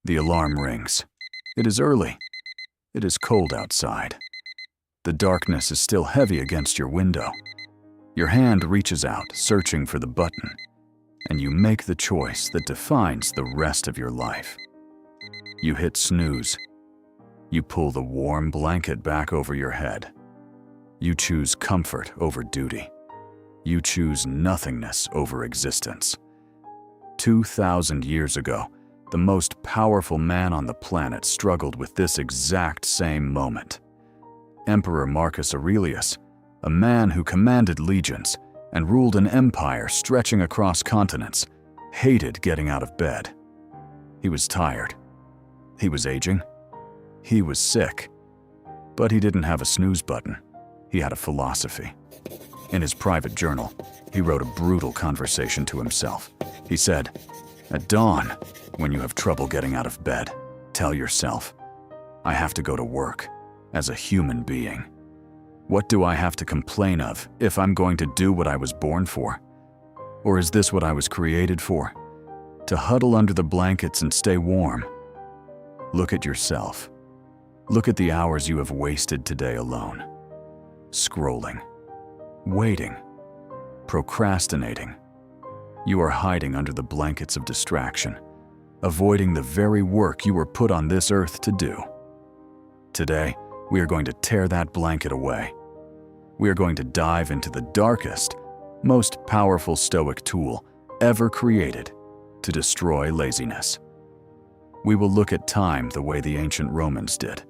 The alarm rings. It is early. It is cold outside. The darkness is still heavy against your window. Your hand reaches out, searching for the button, and you make the choice that defines the rest of your life. You hit snooze. You pull the warm blanket back over your head. You choose comfort over duty. You choose nothingness over existence. 2,000 years ago, the most powerful man on the planet struggled with this exact same moment. Emperor Marcus Aurelius, a man who commanded legions and ruled an empire stretching across continents, hated getting out of bed. He was tired. He was aging. He was sick. But he didn't have a snooze button. He had a philosophy. In his private journal, he wrote a brutal conversation to himself. He said, "At dawn, when you have trouble getting out of bed, tell yourself, I have to go to work as a human being. What do I have to complain of if I'm going to do what I was born for? Or is this what I was created for? To huddle under the blankets and stay warm?" Look at yourself. Look at the hours you have wasted today alone. Scrolling. Waiting. Procrastinating. You are hiding under the blankets of distraction, avoiding the very work you were put on this earth to do. Today, we are going to tear that blanket away. We are going to dive into the darkest, most powerful Stoic tool ever created to destroy laziness. We will look at time the way the ancient Romans did.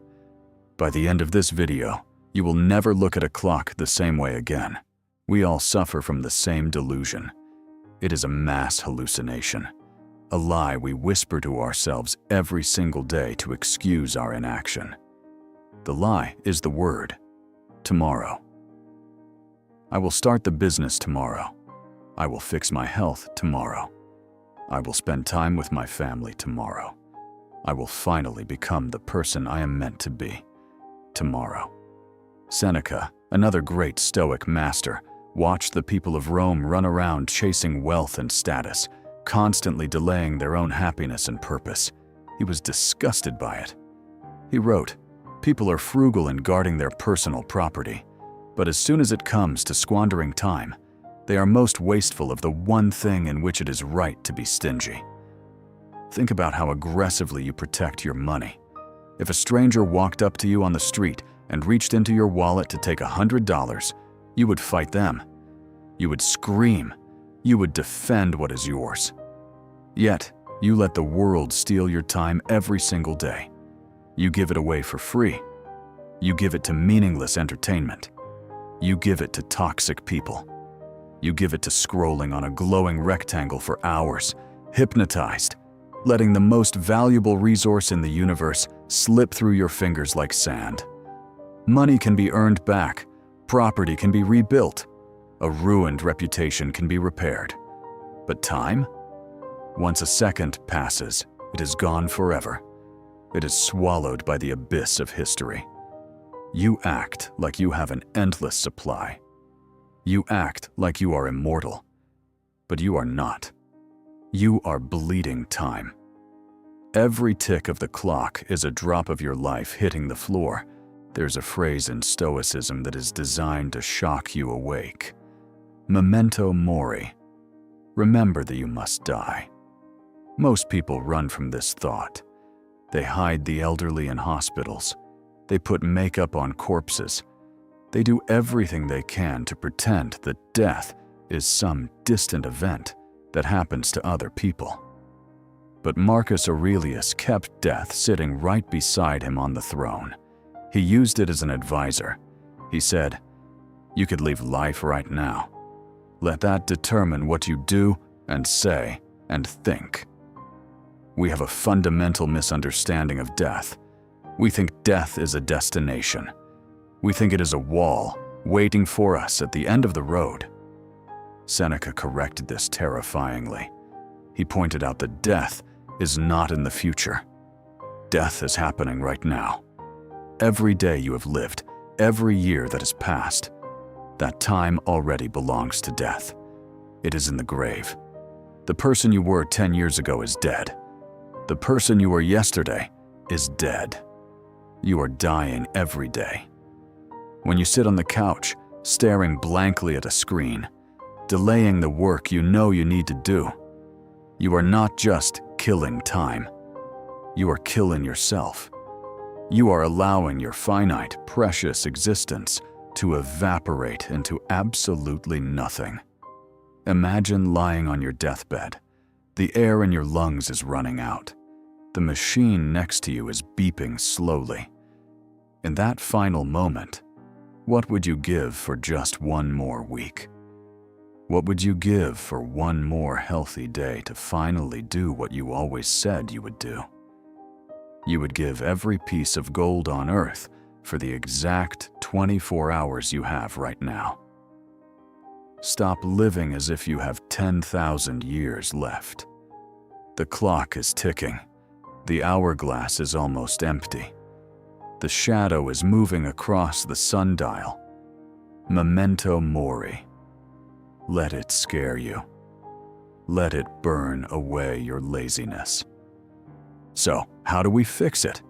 By the end of this video, you will never look at a clock the same way again. We all suffer from the same delusion. It is a mass hallucination, a lie we whisper to ourselves every single day to excuse our inaction. The lie is the word, tomorrow. I will start the business tomorrow. I will fix my health tomorrow. I will spend time with my family tomorrow. I will finally become the person I am meant to be tomorrow. Seneca, another great Stoic master, watched the people of Rome run around chasing wealth and status, constantly delaying their own happiness and purpose. He was disgusted by it. He wrote, "People are frugal in guarding their personal property, but as soon as it comes to squandering time, they are most wasteful of the one thing in which it is right to be stingy." Think about how aggressively you protect your money. If a stranger walked up to you on the street and reached into your wallet to take $100, you would fight them. You would scream. You would defend what is yours. Yet, you let the world steal your time every single day. You give it away for free. You give it to meaningless entertainment. You give it to toxic people. You give it to scrolling on a glowing rectangle for hours, hypnotized, letting the most valuable resource in the universe slip through your fingers like sand. Money can be earned back, property can be rebuilt, a ruined reputation can be repaired. But time? Once a second passes, it is gone forever. It is swallowed by the abyss of history. You act like you have an endless supply. You act like you are immortal, but you are not. You are bleeding time. Every tick of the clock is a drop of your life hitting the floor. There's a phrase in Stoicism that is designed to shock you awake. Memento Mori. Remember that you must die. Most people run from this thought. They hide the elderly in hospitals. They put makeup on corpses. They do everything they can to pretend that death is some distant event that happens to other people. But Marcus Aurelius kept death sitting right beside him on the throne. He used it as an advisor. He said, "You could leave life right now. Let that determine what you do and say and think." We have a fundamental misunderstanding of death. We think death is a destination. We think it is a wall waiting for us at the end of the road. Seneca corrected this terrifyingly. He pointed out that death is not in the future. Death is happening right now. Every day you have lived, every year that has passed, that time already belongs to death. It is in the grave. The person you were 10 years ago is dead. The person you were yesterday is dead. You are dying every day. When you sit on the couch, staring blankly at a screen, delaying the work you know you need to do, you are not just killing time. You are killing yourself. You are allowing your finite, precious existence to evaporate into absolutely nothing. Imagine lying on your deathbed. The air in your lungs is running out. The machine next to you is beeping slowly. In that final moment, what would you give for just one more week? What would you give for one more healthy day to finally do what you always said you would do? You would give every piece of gold on earth for the exact 24 hours you have right now. Stop living as if you have 10,000 years left. The clock is ticking. The hourglass is almost empty. The shadow is moving across the sundial. Memento Mori. Let it scare you. Let it burn away your laziness. So, how do we fix it?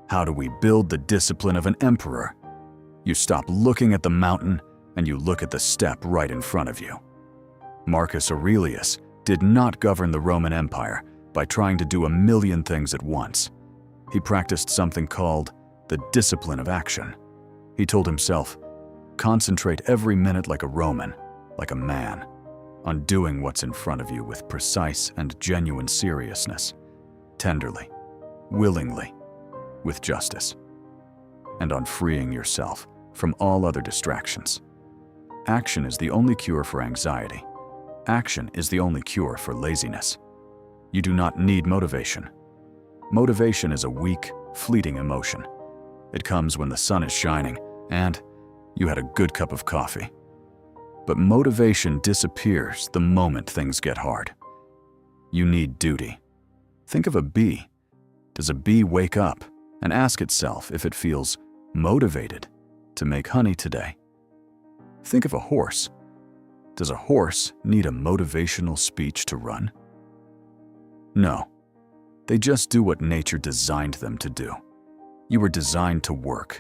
How do we build the discipline of an emperor? You stop looking at the mountain and you look at the step right in front of you. Marcus Aurelius did not govern the Roman Empire by trying to do a million things at once. He practiced something called the discipline of action. He told himself, concentrate every minute like a Roman, like a man, on doing what's in front of you with precise and genuine seriousness, tenderly, willingly, with justice, and on freeing yourself from all other distractions. Action is the only cure for anxiety. Action is the only cure for laziness. You do not need motivation. Motivation is a weak, fleeting emotion. It comes when the sun is shining and you had a good cup of coffee. But motivation disappears the moment things get hard. You need duty. Think of a bee. Does a bee wake up and ask itself if it feels motivated to make honey today? Think of a horse. Does a horse need a motivational speech to run? No. They just do what nature designed them to do. You were designed to work.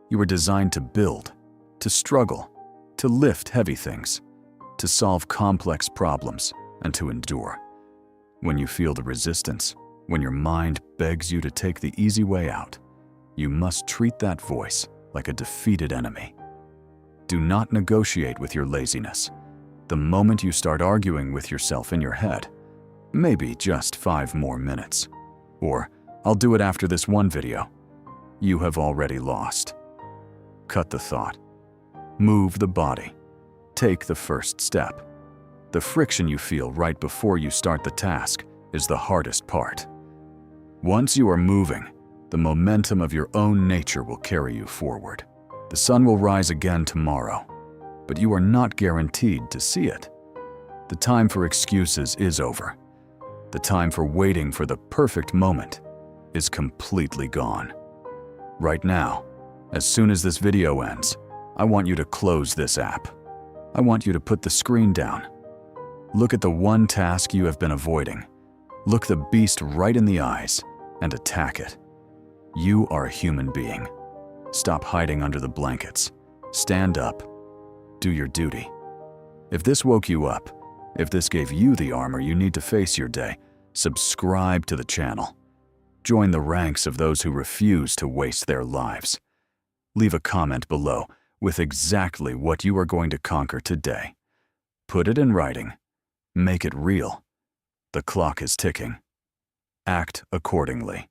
You were designed to build, to struggle, to lift heavy things, to solve complex problems, and to endure. When you feel the resistance, when your mind begs you to take the easy way out, you must treat that voice like a defeated enemy. Do not negotiate with your laziness. The moment you start arguing with yourself in your head, maybe just 5 more minutes, or I'll do it after this one video, you have already lost. Cut the thought. Move the body. Take the first step. The friction you feel right before you start the task is the hardest part. Once you are moving, the momentum of your own nature will carry you forward. The sun will rise again tomorrow, but you are not guaranteed to see it. The time for excuses is over. The time for waiting for the perfect moment is completely gone. Right now, as soon as this video ends, I want you to close this app. I want you to put the screen down. Look at the one task you have been avoiding. Look the beast right in the eyes and attack it. You are a human being. Stop hiding under the blankets. Stand up. Do your duty. If this woke you up, if this gave you the armor you need to face your day, subscribe to the channel. Join the ranks of those who refuse to waste their lives. Leave a comment below with exactly what you are going to conquer today. Put it in writing. Make it real. The clock is ticking. Act accordingly.